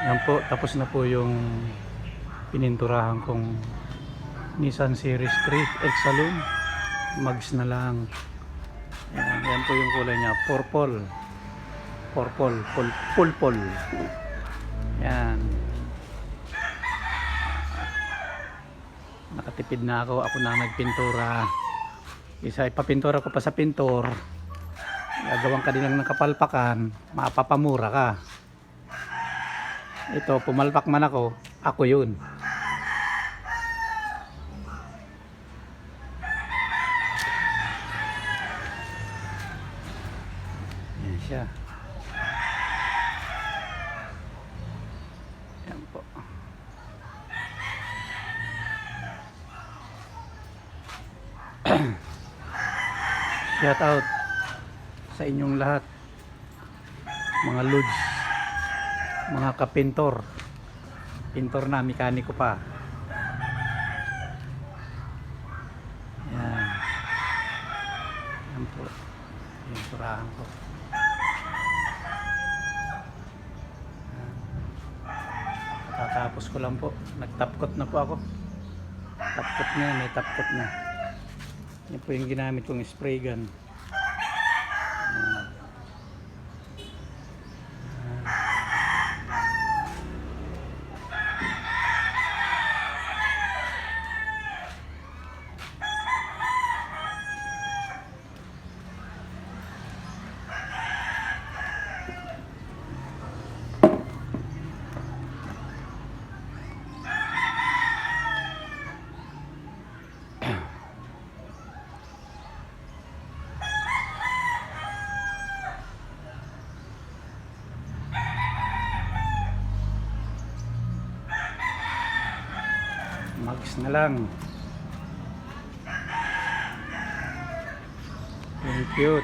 Yan po, tapos na po yung pininturahan kong Nissan Series 3 Exaloon. Mags na lang. Yan po yung kulay niya, purple. Purple. Yan. Nakatipid na ako. Ako na nagpintura. Isa ipapintura ko pa sa pintor. Gagawang ka nilang ng kapalpakan. Mapapamura ka. Ito, pumalpak man ako yun. Yan siya. Yan po. Shout out sa inyong lahat, mga lods, mga kapintor, pintor na, mekaniko pa. Yan. Yan po, pinturahan ko. Tatapos ko lang po, nagtapkot na po ako. Tapkot na, may tapkot na. Yan po yung ginamit kong spray gun. Mags na lang. Thank you.